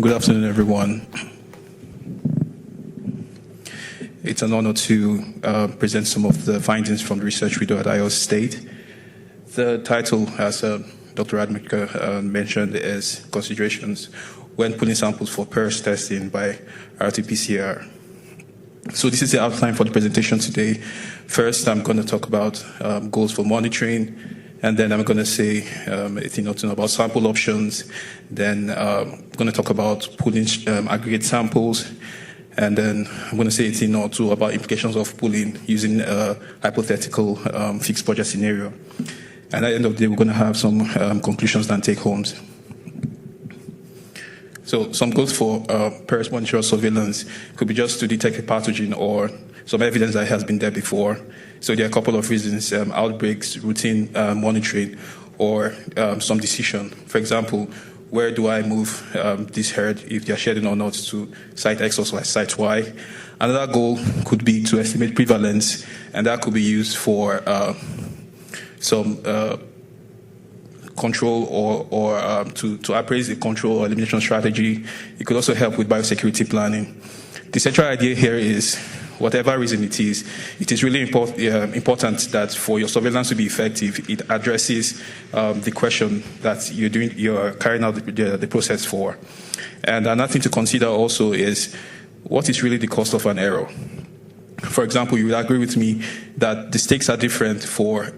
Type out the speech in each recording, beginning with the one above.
Good afternoon, everyone. It's an honor to present some of the findings from the research we do at Iowa State. The title, as Dr. Osemeke mentioned, is Considerations when Pulling Samples for PRRS Testing by RT-PCR. So this is the outline for the presentation today. First, I'm going to talk about goals for monitoring, and then I'm going to say a thing or two about sample options. Then I'm going to talk about pulling aggregate samples, and then I'm going to say a thing or two about implications of pulling using a hypothetical fixed budget scenario. And at the end of the day, we're going to have some conclusions and take-homes. So some goals for PRRS monitor surveillance could be just to detect a pathogen or some evidence that has been there before. So there are a couple of reasons: outbreaks, routine monitoring, or some decision. For example, where do I move this herd, if they are shedding or not, to site X or site Y? Another goal could be to estimate prevalence, and that could be used for some control or to appraise the control or elimination strategy. It could also help with biosecurity planning. The central idea here is, whatever reason it is really important that for your surveillance to be effective, it addresses the question that you're carrying out the process for. And another thing to consider also is, what is really the cost of an error? For example, you would agree with me that the stakes are different for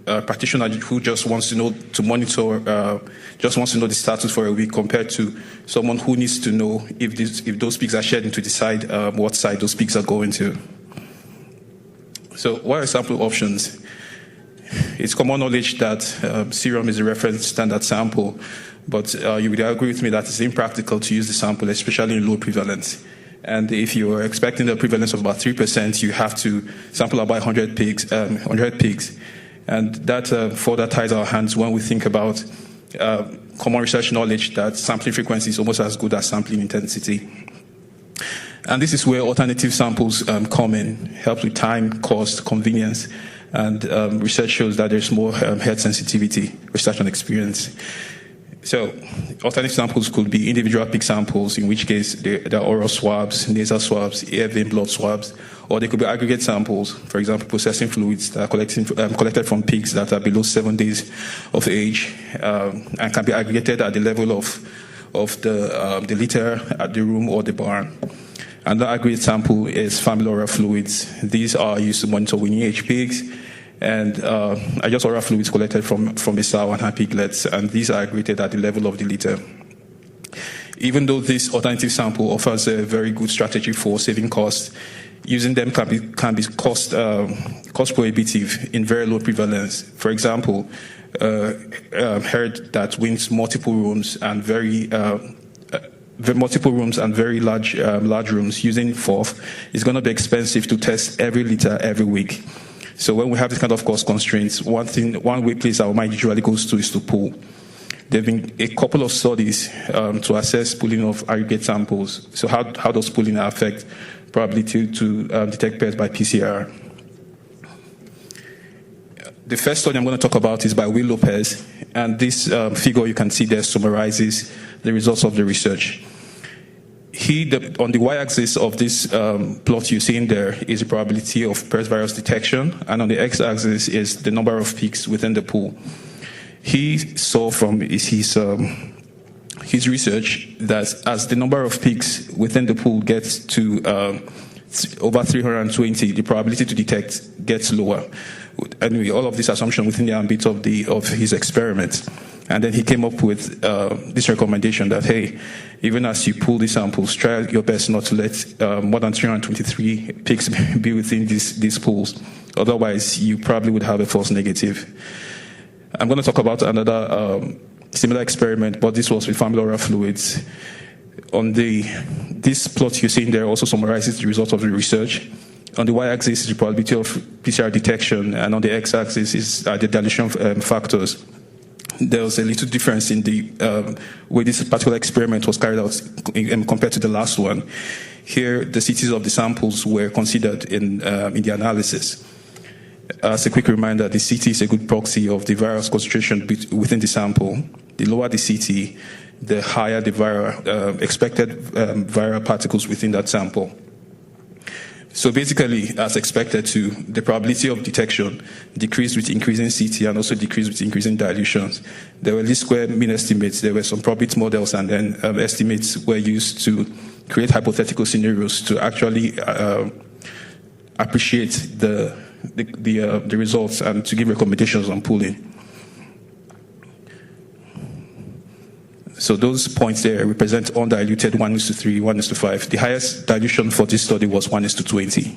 a practitioner who just wants to know to monitor, just wants to know the status for a week, compared to someone who needs to know if those pigs are shedding to decide what side those pigs are going to. So what are sample options? It's common knowledge that serum is a reference standard sample, but you would agree with me that it's impractical to use the sample, especially in low prevalence. And if you are expecting a prevalence of about 3%, you have to sample about 100 pigs. And that further ties our hands when we think about common research knowledge that sampling frequency is almost as good as sampling intensity. And this is where alternative samples come in, help with time, cost, convenience, and research shows that there's more health sensitivity, research and experience. So alternative samples could be individual pig samples, in which case there are oral swabs, nasal swabs, ear, vein, blood swabs, or they could be aggregate samples, for example, processing fluids that are collected from pigs that are below 7 days of age, and can be aggregated at the level of the litter, at the room, or the barn. Another aggregate sample is family oral fluids. These are used to monitor weaning age pigs, and are just oral fluids collected from the sow and her piglets, and these are aggregated at the level of the litter. Even though this alternative sample offers a very good strategy for saving costs, using them can be cost prohibitive in very low prevalence. For example, herd that wins multiple rooms and very large rooms using FOF is going to be expensive to test every litter every week. So when we have this kind of cost constraints, one way place our mind usually goes to is to pool. There have been a couple of studies to assess pooling of aggregate samples. So how does pooling affect probability to detect PRRS by PCR? The first study I'm going to talk about is by Will Lopez, and this figure you can see there summarizes the results of the research. On the y-axis of this plot you're seeing there is the probability of PRRS virus detection, and on the x-axis is the number of pigs within the pool. He saw from his research that as the number of pigs within the pool gets to over 320, the probability to detect gets lower. Anyway, all of this assumption within the ambit of his experiment. And then he came up with this recommendation that, hey, even as you pull the samples, try your best not to let more than 323 pigs be within these pools. Otherwise, you probably would have a false negative. I'm going to talk about another similar experiment, but this was with family oral fluids. This plot you're seeing there also summarizes the results of the research. On the y-axis is the probability of PCR detection, and on the x-axis is the dilution factors. There was a little difference in the way this particular experiment was carried out compared to the last one. Here, the CTs of the samples were considered in the analysis. As a quick reminder, the CT is a good proxy of the virus concentration within the sample. The lower the CT, the higher the expected viral particles within that sample. So basically, as expected too, the probability of detection decreased with increasing CT and also decreased with increasing dilutions. There were least square mean estimates, there were some probability models, and then estimates were used to create hypothetical scenarios to actually appreciate the results and to give recommendations on pooling. So those points there represent undiluted 1:3, 1:5. The highest dilution for this study was 1:20.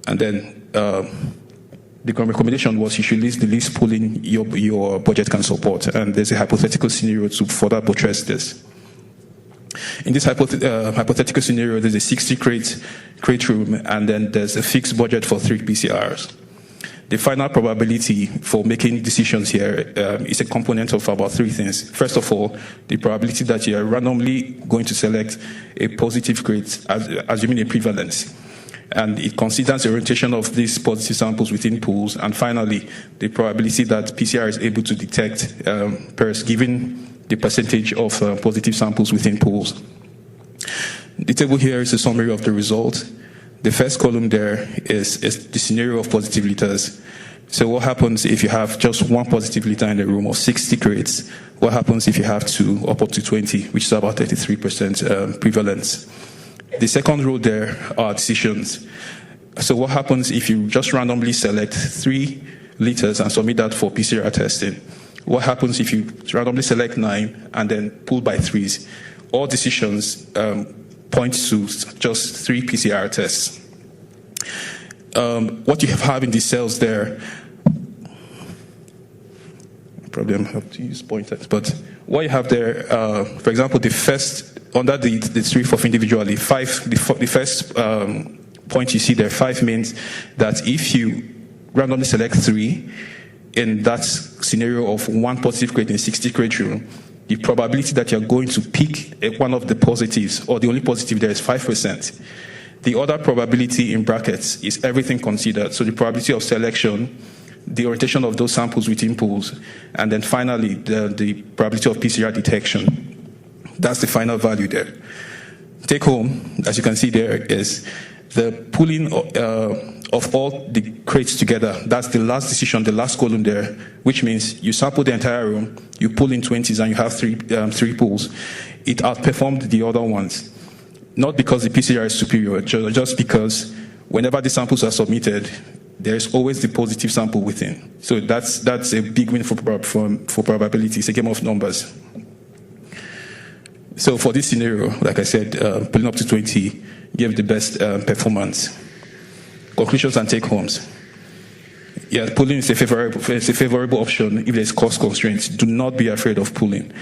And then the recommendation was you should list the least pooling your budget can support. And there's a hypothetical scenario to further buttress this. In this hypothetical scenario, there's a 60 crate room, and then there's a fixed budget for 3 PCRs. The final probability for making decisions here is a component of about 3 things. First of all, the probability that you are randomly going to select a positive crate, assuming a prevalence. And it considers the orientation of these positive samples within pools. And finally, the probability that PCR is able to detect PRRS given the percentage of positive samples within pools. The table here is a summary of the result. The first column there is the scenario of positive liters. So what happens if you have just 1 positive liter in the room of 60 crates? What happens if you have 2 up to 20, which is about 33% prevalence? The second row there are decisions. So what happens if you just randomly select 3 liters and submit that for PCR testing? What happens if you randomly select 9 and then pool by 3s? All decisions point to just 3 PCR tests. What you have in these cells there, probably I have to use pointers, but what you have there, for example, the first, under the 3 for individually, 5, the first point you see there, 5 means that if you randomly select 3 in that scenario of 1 positive crate in 60 crate room, the probability that you're going to pick one of the positives, or the only positive there, is 5%. The other probability in brackets is everything considered. So the probability of selection, the orientation of those samples within pools, and then finally the probability of PCR detection. That's the final value there. Take home, as you can see there, is the pooling of all the crates together. That's the last decision, the last column there, which means you sample the entire room, you pull in 20s, and you have 3 pools. It outperformed the other ones. Not because the PCR is superior, just because whenever the samples are submitted, there's always the positive sample within. So that's a big win for probability. It's a game of numbers. So for this scenario, like I said, pulling up to 20 gave the best performance. Conclusions and take-homes. Yeah, pooling is a favorable option if there's cost constraints. Do not be afraid of pooling.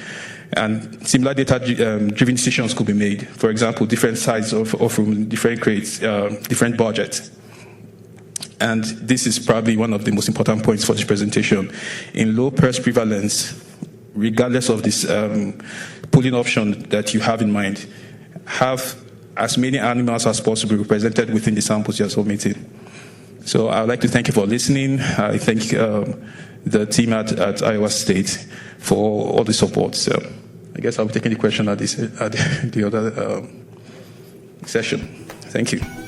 And similar data-driven decisions could be made. For example, different sizes of room, different crates, different budgets. And this is probably one of the most important points for this presentation. In low PRRS prevalence, regardless of this pooling option that you have in mind, have as many animals as possible represented within the samples you are submitting. So I would like to thank you for listening. I thank the team at Iowa State for all the support. So I guess I'll be taking the question at the other session. Thank you.